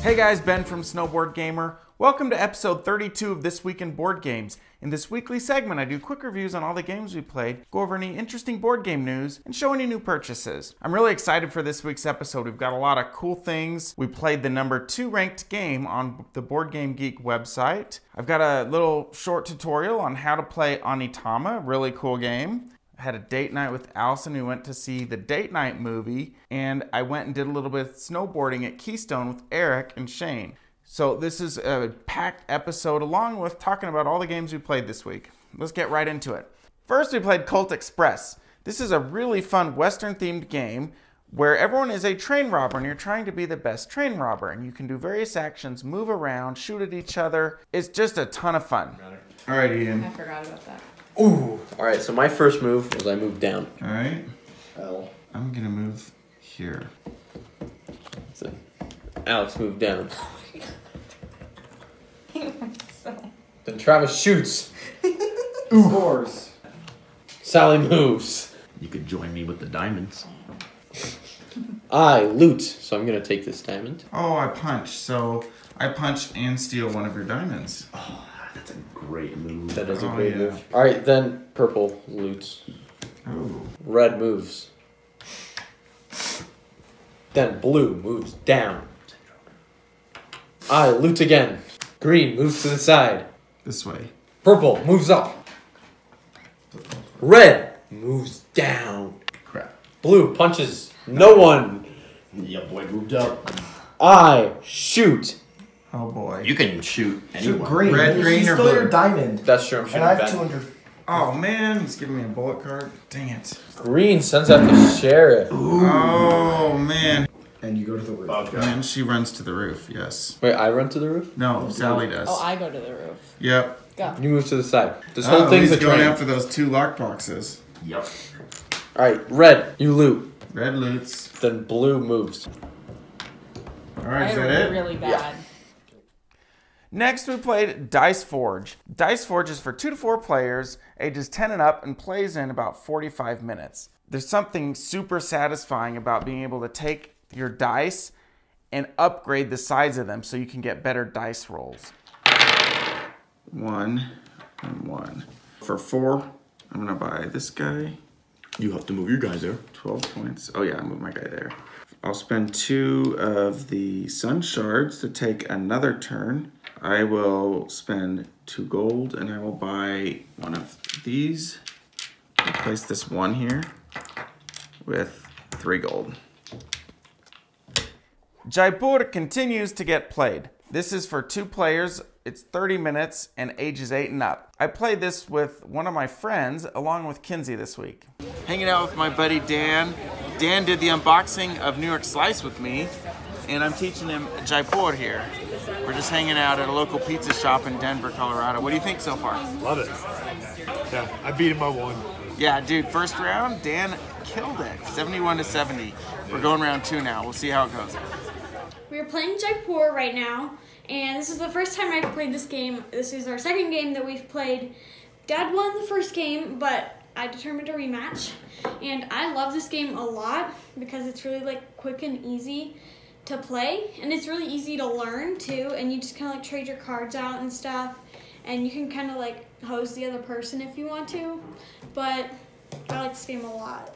Hey guys, Ben from SnowBoardGamer. Welcome to episode 32 of This Week in Board Games. In this weekly segment, I do quick reviews on all the games we played, go over any interesting board game news, and show any new purchases. I'm really excited for this week's episode. We've got a lot of cool things. We played the number 2 ranked game on the Board Game Geek website. I've got a little short tutorial on how to play Onitama, really cool game. I had a date night with Allison. We went to see the date night movie, and I went and did a little bit of snowboarding at Keystone with Arik and Shane. So this is a packed episode along with talking about all the games we played this week. Let's get right into it. First, we played Colt Express. This is a really fun Western-themed game where everyone is a train robber and you're trying to be the best train robber. And you can do various actions, move around, shoot at each other. It's just a ton of fun. All right, Ian. I forgot about that. Ooh. All right, so my first move was I moved down. All right. L. I'm gonna move here. So Alex moved down. Then Travis shoots. Scores. Sally moves. You could join me with the diamonds. I loot, so I'm gonna take this diamond. Oh, I punch. So I punch and steal one of your diamonds. Oh, that's a great move. That is a Oh, great yeah. move. All right, then purple loots. Oh. Red moves. Then blue moves down. I loot again. Green moves to the side. This way. Purple moves up. Red moves down. Crap. Blue punches no one. Yeah, boy moved up. I shoot. Oh boy. You can shoot anyone. Shoot green. Red, green, He's or still blue? your diamond. That's true, I'm shooting And I have bad. 200. Oh man, he's giving me a bullet card. Dang it. Green sends out the sheriff. Oh man. And you go to the roof. Okay. And she runs to the roof, yes. Wait, I run to the roof? No, Sally does. Oh, I go to the roof. Yep. Go. You move to the side. This Oh, whole thing's he's a going train. after those 2 lock boxes. Yep. Alright, red, you loot. Red loots. Then blue moves. Alright, is I that rolled it? really bad. Next, we played Dice Forge. Dice Forge is for 2 to 4 players, ages 10 and up, and plays in about 45 minutes. There's something super satisfying about being able to take your dice and upgrade the size of them so you can get better dice rolls. 1 and 1. For 4, I'm gonna buy this guy. You have to move your guys there. 12 points. Oh yeah, I moved my guy there. I'll spend 2 of the sun shards to take another turn. I will spend 2 gold and I will buy one of these. Replace this 1 here with 3 gold. Jaipur continues to get played. This is for 2 players. It's 30 minutes and ages 8 and up. I played this with one of my friends along with Kinsey this week. Hanging out with my buddy Dan. Dan did the unboxing of New York Slice with me, and I'm teaching him Jaipur here. We're just hanging out at a local pizza shop in Denver, Colorado. What do you think so far? Love it. Yeah, I beat him by 1. Yeah, dude, first round, Dan killed it. 71 to 70. We're going round 2 now. We'll see how it goes. We're playing Jaipur right now, and this is the first time I've played this game. This is our second game that we've played. Dad won the first game, but I determined a rematch. And I love this game a lot because it's really like quick and easy to play, and it's really easy to learn too, and you just kind of like trade your cards out and stuff, and you can kind of like hose the other person if you want to, but I like this game a lot.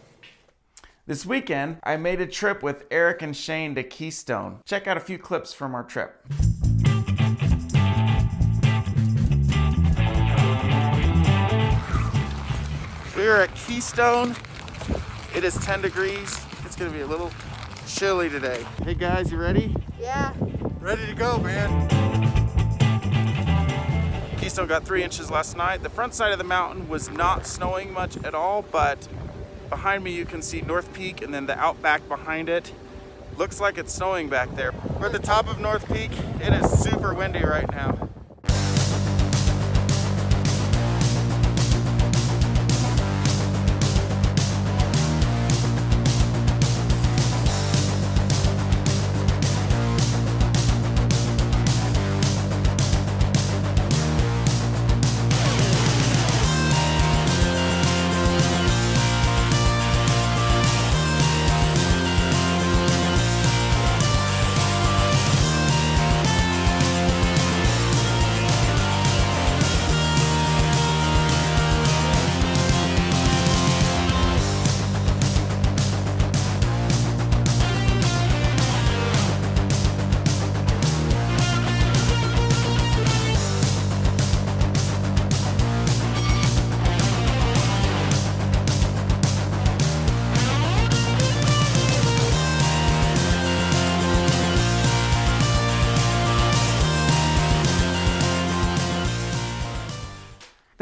This weekend, I made a trip with Arik and Shane to Keystone. Check out a few clips from our trip. We're at Keystone. It is 10 degrees. It's gonna be a little chilly today. Hey guys, you ready? Yeah. Ready to go, man. Keystone got 3 inches last night. The front side of the mountain was not snowing much at all, but behind me you can see North Peak and then the outback behind it. Looks like it's snowing back there. We're at the top of North Peak. It is super windy right now.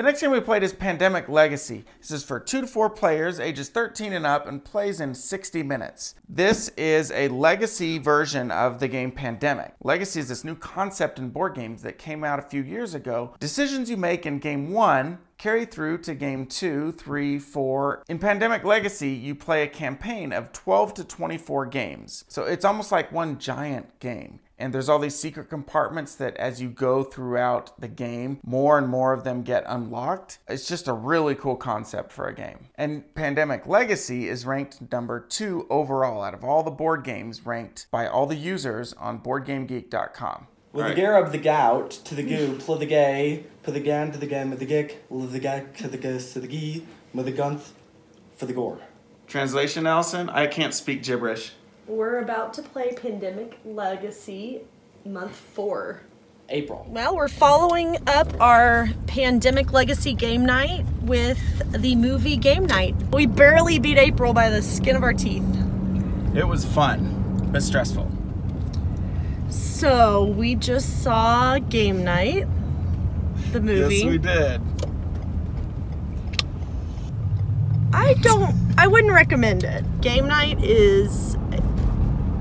next game we played is Pandemic Legacy. This is for 2 to 4 players, ages 13 and up, and plays in 60 minutes. This is a legacy version of the game Pandemic. Legacy is this new concept in board games that came out a few years ago. Decisions you make in game 1 carry through to game 2, 3, 4. In Pandemic Legacy, you play a campaign of 12 to 24 games. So it's almost like one giant game. And there's all these secret compartments that as you go throughout the game, more and more of them get unlocked. It's just a really cool concept for a game. And Pandemic Legacy is ranked number 2 overall out of all the board games ranked by all the users on BoardGameGeek.com. With the gear of the gout to the goo, pl the gay, put the gan to the game of the gick, live the gag to the gus to the gee, with the gunth for the gore. Translation, Allison? I can't speak gibberish. We're about to play Pandemic Legacy month 4. April. Well, we're following up our Pandemic Legacy game night with the movie game night. We barely beat April by the skin of our teeth. It was fun, but stressful. So, we just saw Game Night, the movie. Yes, we did. I wouldn't recommend it. Game Night is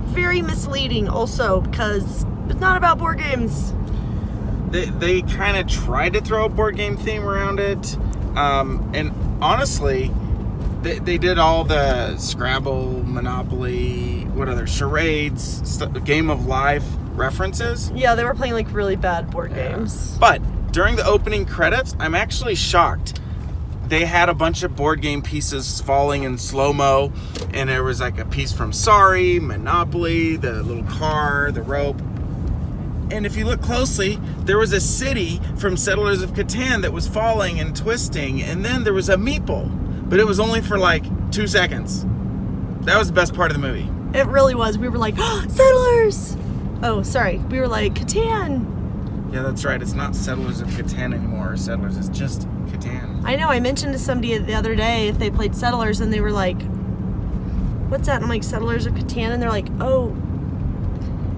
very misleading also because it's not about board games. They kind of tried to throw a board game theme around it. And honestly, they did all the Scrabble, Monopoly, what other, charades, Game of Life references. Yeah, they were playing like really bad board games. But during the opening credits, I'm actually shocked. They had a bunch of board game pieces falling in slow-mo, and there was like a piece from Sorry, Monopoly, the little car, the rope. And if you look closely, there was a city from Settlers of Catan that was falling and twisting, and then there was a meeple, but it was only for like 2 seconds. That was the best part of the movie. It really was. We were like, oh, Settlers! Oh, sorry. We were like, Catan. Yeah, that's right. It's not Settlers of Catan anymore, or Settlers. It's just Catan. I know. I mentioned to somebody the other day if they played Settlers, and they were like, what's that? And I'm like, Settlers of Catan? And they're like, oh,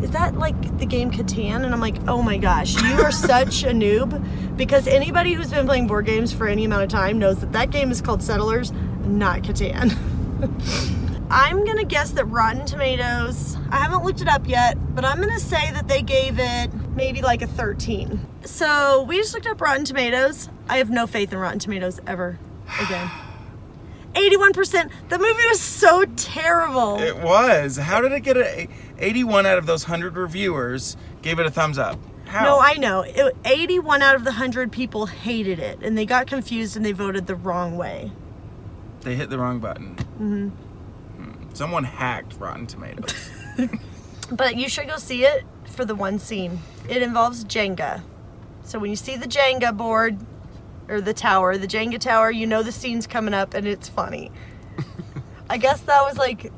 is that like the game Catan? And I'm like, oh my gosh, you are such a noob, because anybody who's been playing board games for any amount of time knows that that game is called Settlers, not Catan. I'm gonna guess that Rotten Tomatoes, I haven't looked it up yet, but I'm gonna say that they gave it maybe like a 13. So we just looked up Rotten Tomatoes. I have no faith in Rotten Tomatoes ever again. 81%. The movie was so terrible. It was. How did it get an 81 out of those 100 reviewers gave it a thumbs up? How? No, I know. 81 out of the 100 people hated it, and they got confused and they voted the wrong way. They hit the wrong button. Mm-hmm. Someone hacked Rotten Tomatoes. But you should go see it for the one scene. It involves Jenga. So when you see the Jenga board, or the tower, the Jenga tower, you know the scene's coming up and it's funny. I guess that was like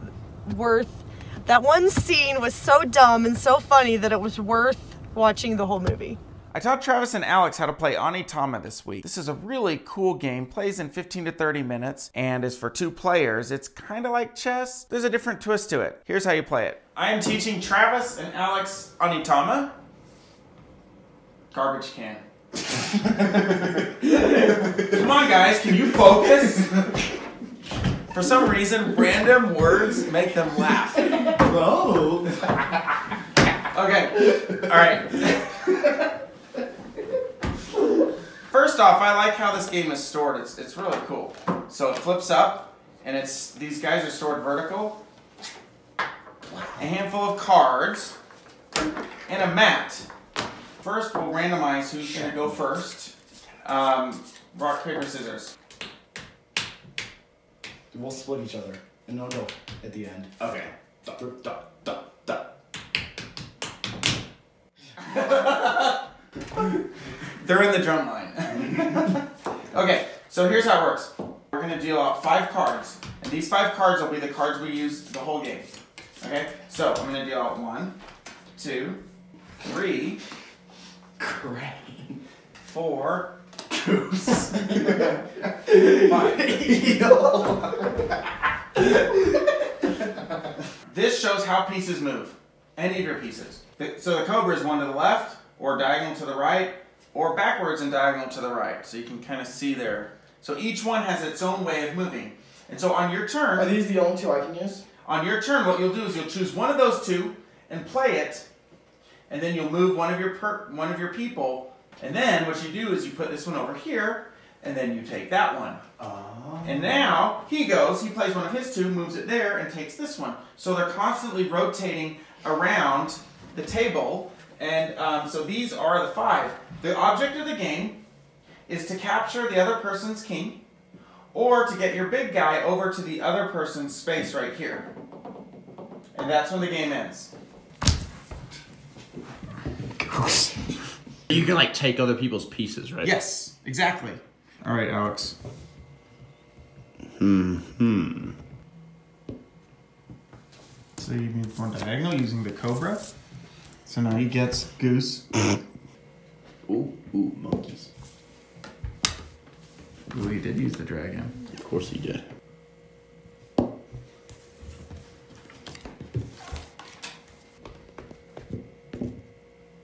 that one scene was so dumb and so funny that it was worth watching the whole movie. I taught Travis and Alex how to play Onitama this week. This is a really cool game, plays in 15 to 30 minutes, and is for 2 players. It's kind of like chess. There's a different twist to it. Here's how you play it. I am teaching Travis and Alex Onitama. Garbage can. Come on, guys, can you focus? For some reason, random words make them laugh. Oh. Okay, all right. First off, I like how this game is stored. It's really cool. So it flips up, and these guys are stored vertical. A handful of cards, and a mat. First, we'll randomize who's going to go first. Rock, paper, scissors. We'll split each other, and they'll go at the end. Okay. They're in the drum line. Okay, so here's how it works. We're going to deal out 5 cards, and these 5 cards will be the cards we use the whole game. Okay, so I'm going to deal out 1, 2, 3, 4, 5. This shows how pieces move. Any of your pieces. So the cobra is 1 to the left, or diagonal to the right, or backwards and diagonal to the right. So you can kind of see there. So each one has its own way of moving. And so on your turn... Are these the only two I can use? On your turn, what you'll do is you'll choose one of those two and play it, and then you'll move one of your people, and then what you do is you put this one over here, and then you take that one. Oh. And now he plays one of his two, moves it there, and takes this one. So they're constantly rotating around the table, and so these are the 5. The object of the game is to capture the other person's king, or to get your big guy over to the other person's space right here. And that's when the game ends. You can like take other people's pieces, right? Yes, exactly. All right, Alex. So you move one diagonal using the cobra. So now he gets goose. Ooh, monkeys. Ooh, he did use the dragon. Of course he did.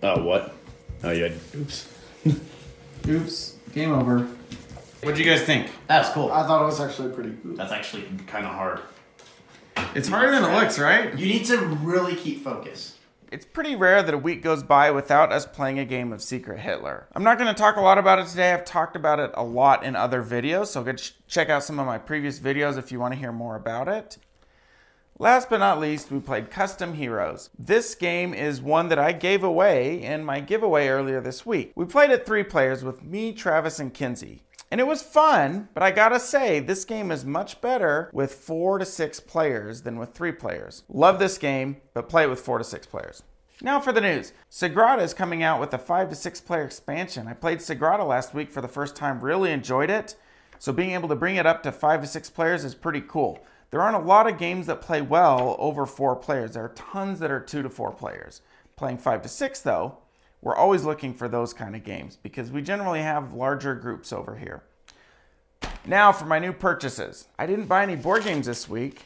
Oh, what? Oh, you had... Oops. Oops. Game over. What'd you guys think? That's cool. I thought it was actually pretty good. That's actually kind of hard. It's harder than it looks, right? You need to really keep focus. It's pretty rare that a week goes by without us playing a game of Secret Hitler. I'm not going to talk a lot about it today. I've talked about it a lot in other videos, so go check out some of my previous videos if you want to hear more about it. Last but not least, we played Custom Heroes. This game is one that I gave away in my giveaway earlier this week. We played it 3 players with me, Travis, and Kinsey. And it was fun, but I gotta say, this game is much better with 4 to 6 players than with 3 players. Love this game, but play it with 4 to 6 players. Now for the news. Sagrada is coming out with a 5 to 6 player expansion. I played Sagrada last week for the first time, really enjoyed it. So being able to bring it up to 5 to 6 players is pretty cool. There aren't a lot of games that play well over 4 players. There are tons that are 2 to 4 players. Playing 5 to 6 though, we're always looking for those kind of games because we generally have larger groups over here. Now for my new purchases. I didn't buy any board games this week,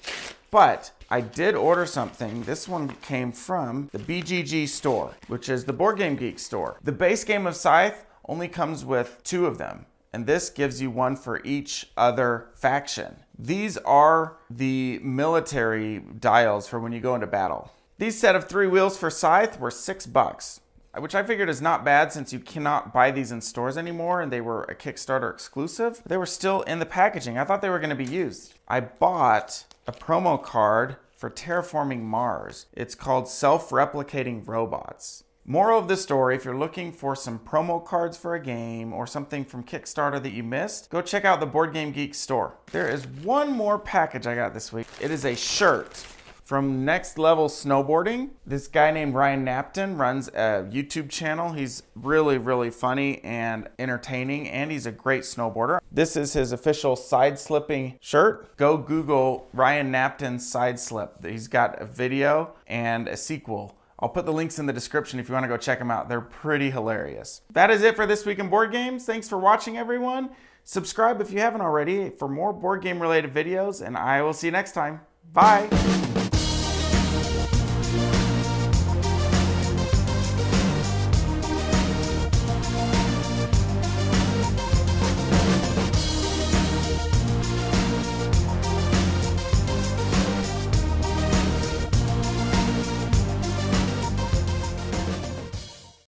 but I did order something. This one came from the BGG store, which is the Board Game Geek store. The base game of Scythe only comes with 2 of them, and this gives you 1 for each other faction. These are the military dials for when you go into battle. These set of 3 wheels for Scythe were $6, which I figured is not bad since you cannot buy these in stores anymore and they were a Kickstarter exclusive. They were still in the packaging. I thought they were going to be used. I bought a promo card for Terraforming Mars. It's called Self-Replicating Robots. Moral of the story, if you're looking for some promo cards for a game or something from Kickstarter that you missed, go check out the Board Game Geek store. There is one more package I got this week. It is a shirt from Next Level Snowboarding. This guy named Ryan Napton runs a YouTube channel. He's really, really funny and entertaining, and he's a great snowboarder. This is his official side slipping shirt. Go Google Ryan Napton's side slip. He's got a video and a sequel. I'll put the links in the description if you want to go check them out. They're pretty hilarious. That is it for this week in board games. Thanks for watching, everyone. Subscribe if you haven't already for more board game related videos, and I will see you next time. Bye.